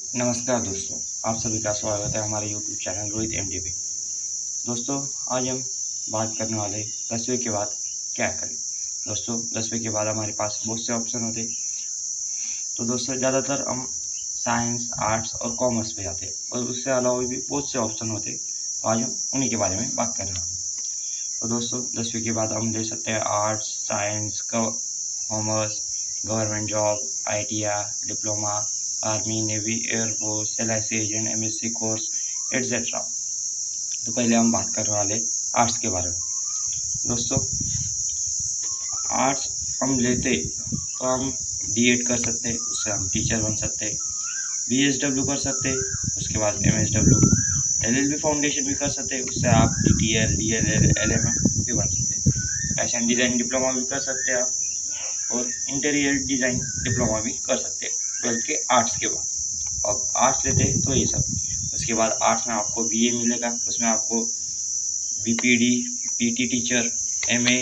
नमस्कार दोस्तों, आप सभी का स्वागत है हमारे यूट्यूब चैनल रोहित एमडी पे। दोस्तों, आज हम बात करने वाले 10वीं के बाद क्या करें। दोस्तों, 10वीं के बाद हमारे पास बहुत से ऑप्शन होते हैं। तो दोस्तों, ज़्यादातर हम साइंस, आर्ट्स और कॉमर्स पे जाते हैं और उससे अलावा भी बहुत से ऑप्शन होते हैं। तो आज हम उन्हीं के बारे में बात करने वाले हैं। तो दोस्तों, 10वीं के बाद हम ले सकते हैं arts, science, commerce, government job, ITI, diploma, army, navy, air force, LIC agent, MSc course, etcetera. तो पहले हम बात करने वाले आर्ट्स के बारे में। दोस्तों, आर्ट्स हम लेते तो हम D.Ed कर सकते हैं, उससे हम टीचर बन सकते हैं। BSW कर सकते हैं, उसके बाद MSW, LLB फाउंडेशन भी कर सकते हैं, उससे आप DTL, DLL, LMM भी बन सकते हैं। फैशन डिज़ाइन डिप्लोमा भी कर सकते हैं आप, और इंटीरियर डिज़ाइन डिप्लोमा भी कर सकते हैं 12th के आर्ट्स के बाद। अब आर्ट्स लेते हैं तो ये सब। उसके बाद आर्ट्स में आपको BA मिलेगा, उसमें आपको BPD, PT teacher, MA,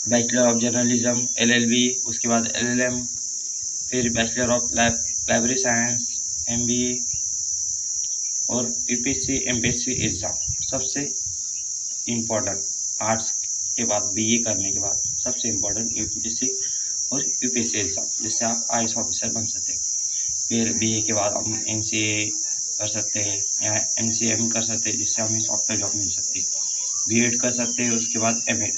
bachelor of journalism, LLB, उसके बाद LLM, फिर bachelor of library science, MBA और UPSC MPSC एग्ज़ाम। सबसे इम्पोर्टेंट आर्ट्स के बाद BA करने के बाद सबसे इम्पोर्टेंट UPSC और UPSC एग्ज़ाम, जिससे आप IAS ऑफिसर बन सकते हैं। फिर BA के बाद हम NCA कर सकते हैं या NCM कर सकते हैं, जिससे हमें सॉफ्टवेयर जॉब मिल सकती है। B.Ed कर सकते हैं, उसके बाद M.Ed,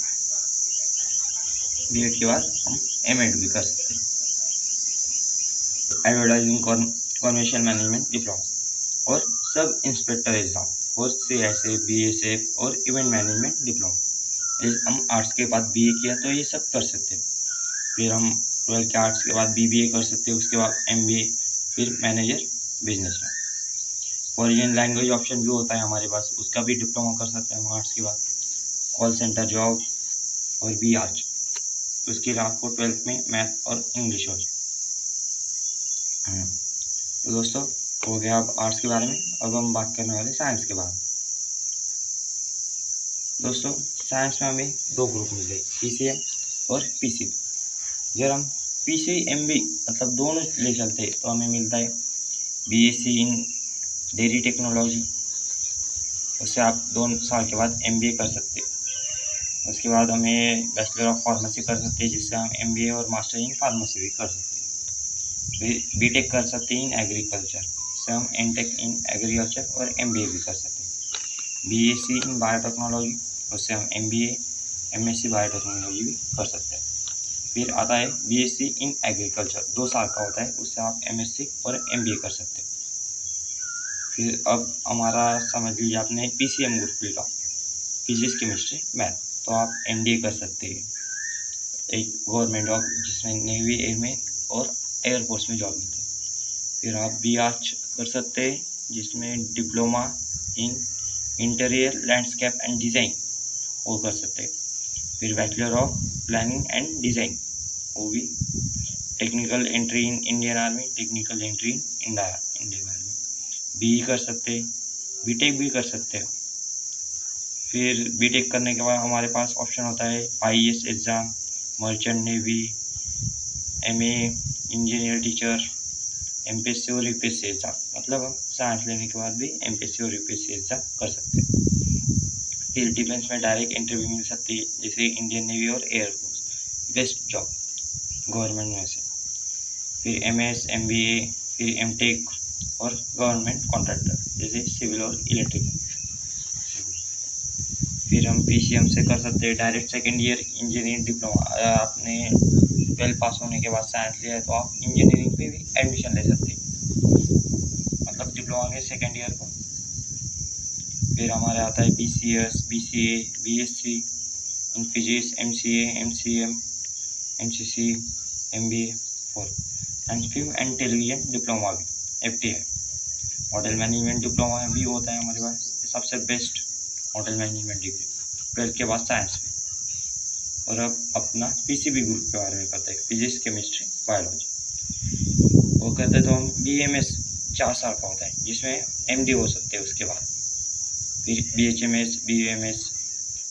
B.Ed के बाद हम M.Ed भी कर सकते हैं। एडवर्टाइजिंग कॉन्वेंशन मैनेजमेंट डिप्लोमा और सब इंस्पेक्टर एग्ज़ाम और CSA, BSF और इवेंट मैनेजमेंट डिप्लोमा। हम आर्ट्स के बाद BA किया तो ये सब कर सकते हैं। फिर हम 12 के आर्ट्स के बाद BBA कर सकते हैं, उसके बाद MBA, फिर मैनेजर बिजनेस में। फॉरेन लैंग्वेज ऑप्शन भी होता है हमारे पास, उसका भी डिप्लोमा कर सकते हैं हम आर्ट्स के बाद। कॉल सेंटर जॉब और BArch, उसके लिए आपको 12th में मैथ और इंग्लिश हो जाए। तो दोस्तों, हो गया अब आर्ट्स के बारे में। अब हम बात करने वाले साइंस के बारे में। दोस्तों, साइंस में हमें दो ग्रुप मिले, PCM और PCB। जब हम PCMB मतलब दोनों ले चलते हैं तो हमें मिलता है BSc इन डेयरी टेक्नोलॉजी। उससे आप 2 साल के बाद MBA कर सकते हैं। उसके बाद हमें बैचलर ऑफ फार्मेसी कर सकते हैं, जिससे हम MBA और मास्टर इन फार्मेसी भी कर सकते हैं। फिर B.Tech कर सकते हैं इन एग्रीकल्चर, जिससे हम M.Tech इन एग्रीकल्चर और MBA भी कर सकते हैं। BSc इन बायोटेक्नोलॉजी, उससे हम MBA MSc बायोटेक्नोलॉजी भी कर सकते हैं। फिर आता है BSc इन एग्रीकल्चर, 2 साल का होता है, उससे आप MSc और MBA कर सकते हैं। फिर अब हमारा समझ लीजिए आपने PCM ग्रुप लिया, फिजिक्स केमिस्ट्री मैथ, तो आप MDA कर सकते हैं, एक गवर्नमेंट जॉब जिसमें नेवी, एयरमे और एयरफोर्स में जॉब मिलती है। फिर आप BArch कर सकते हैं, जिसमें diploma in interior landscape and design वो कर सकते हैं। फिर bachelor of planning and design, वो भी। Technical entry in Indian army, technical entry in Indian army, BE कर सकते हैं। B.Tech भी कर सकते हैं। फिर B.Tech करने के बाद हमारे पास ऑप्शन होता है IAS exam, merchant navy, MA engineer teacher, MPSC और UPSC एग्ज़ाम। मतलब हम साइंस लेने के बाद भी MPSC और UPSC एग्ज़ाम कर सकते हैं। फिर डिफेंस में डायरेक्ट एंट्री भी मिल सकती है, जैसे इंडियन नेवी और एयरफोर्स, बेस्ट जॉब गवर्नमेंट में से। फिर MS, MBA, फिर M.Tech और गवर्नमेंट कॉन्ट्रैक्टर, जैसे सिविल और इलेक्ट्रिकल। फिर हम PCM से कर सकते हैं direct second year engineering diploma. अगर आपने 12 पास होने के बाद साइंस लिया है तो आप इंजीनियरिंग पे भी एडमिशन ले सकते हैं, मतलब डिप्लोमा के सेकेंड ईयर को। फिर हमारे आता है BCS, BCA, BSc in physics, MCA, MCM, MCC, MBA 4 and film and television diploma भी, FTI। होटल मैनेजमेंट डिप्लोमा भी होता है हमारे पास, सबसे best hotel management degree 12th के बाद साइंस में। और अब अपना PCB ग्रुप के बारे में करते हैं, फिजिक्स केमिस्ट्री बायोलॉजी। वो करते तो हम BMS 4 साल का होता है, जिसमें MD हो सकते हैं उसके बाद। फिर BHMS, BUMS,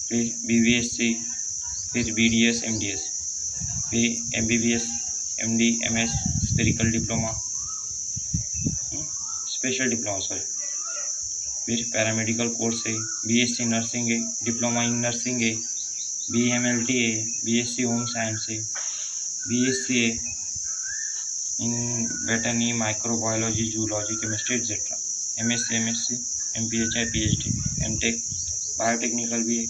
फिर BBSc, फिर BDS, MDS, फिर MBBS, MD, MS, स्पेरिकल डिप्लोमा, स्पेशल डिप्लोमा सॉरी, फिर पैरामेडिकल कोर्स है, बीएससी नर्सिंग है, डिप्लोमा इन नर्सिंग है, बीएमएलटी है, बीएससी होम साइंस है, बीएससी है in veterinary, microbiology, zoology, chemistry etcetera, MSc, MPhil, PhD, MTech, biotechnical भी है।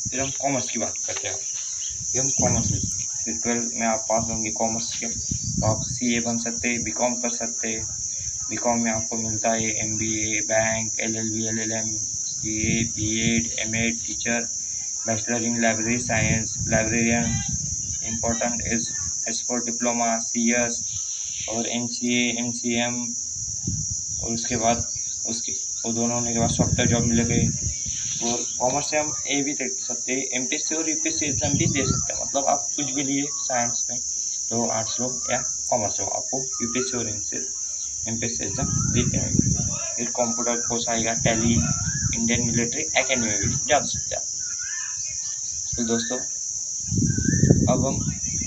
फिर हम कॉमर्स की बात करते हैं। फिर हम कॉमर्स में फिर 12 में आप पास होंगे कॉमर्स के तो आप सीए बन सकते हैं, बीकॉम कर सकते हैं। बीकॉम में आपको मिलता है MBA, bank, LLB, LLM, CA, BEd, MEd, teacher, bachelor in library science, librarian, important is export diploma, CS और एमसीए, एमसीएम। और उसके बाद उसके वो दोनों होने के बाद सॉफ्टवेयर जॉब मिलेगी। और कॉमर्स से हम ए भी दे सकते हैं, एमपीएससी और यूपीएससी एग्जाम भी दे सकते हैं। मतलब आप कुछ भी लिए साइंस में तो आर्ट्स लो या कॉमर्स लो, आपको यूपीएससी और एमपीएससी एग्जाम देते हैं। फिर कंप्यूटर कोर्स आएगा, टैली, इंडियन मिलिट्री एकेडमी में भी जा सकते हैं। तो दोस्तों अब हम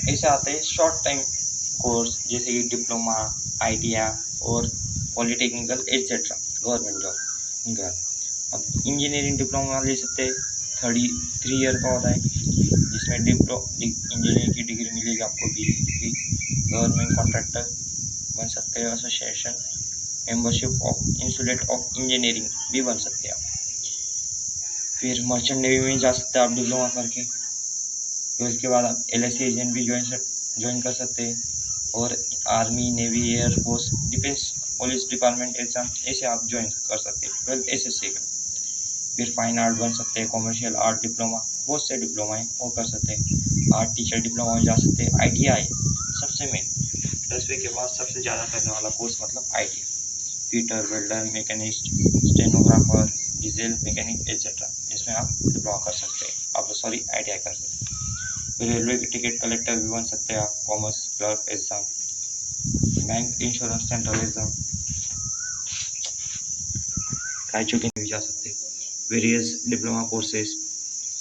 ऐसे आते हैं शॉर्ट टाइम कोर्स जैसे कि डिप्लोमा, आईटीआई और पॉलिटेक्निकल एट्सेट्रा, गवर्नमेंट जॉब इनका। अब इंजीनियरिंग डिप्लोमा ले सकते हैं, 3 ईयर का होता है, जिसमें इंजीनियरिंग की डिग्री मिलेगी आपको बीए की। गवर्नमेंट कॉन्ट्रैक्टर बन सकते हैं, association membership of institute of engineering भी बन सकते हैं आप। फिर मर्चेंट नेवी में जा सकते हैं आप डिप्लोमा करके। फिर उसके बाद आप एलआईसी एजेंट भी ज्वाइन कर सकते हैं। और army, navy, air force, defence, police department exam ऐसे आप ज्वाइन कर सकते हैं 12th एसएससी का। फिर फाइन आर्ट बन सकते हैं, कॉमर्शियल आर्ट डिप्लोमा, बहुत से डिप्लोमा है वो कर सकते हैं। आर्ट टीचर डिप्लोमा में जा सकते हैं। आईटीआई सबसे मेन 10वीं के बाद सबसे ज़्यादा करने वाला कोर्स मतलब ITI. Fitter, welder, machinist, stenographer, diesel mechanic etcetera, इसमें आप डिप्लोमा कर सकते हैं, आप सॉरी आईटीआई कर सकते हैं। फिर रेलवे के टिकट कलेक्टर भी बन सकते हैं आप, commerce clerk exam, bank insurance central exam, Raichu के भी जा सकते हैं। वेरियस डिप्लोमा कोर्सेज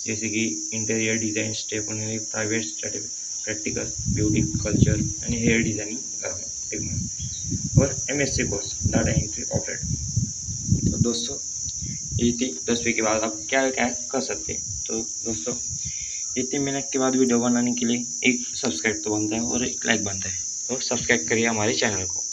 जैसे कि interior design, stationery, private study, practical, beauty, culture यानी हेयर डिज़ाइनिंग करना, और MSc course data entry operator. तो दोस्तों ये थी 10वीं के बाद आप क्या क्या कर सकते हैं। तो दोस्तों इतने मिनट के बाद वीडियो बनाने के लिए एक सब्सक्राइब तो बनता है और एक लाइक बनता है, तो सब्सक्राइब करिए हमारे चैनल को।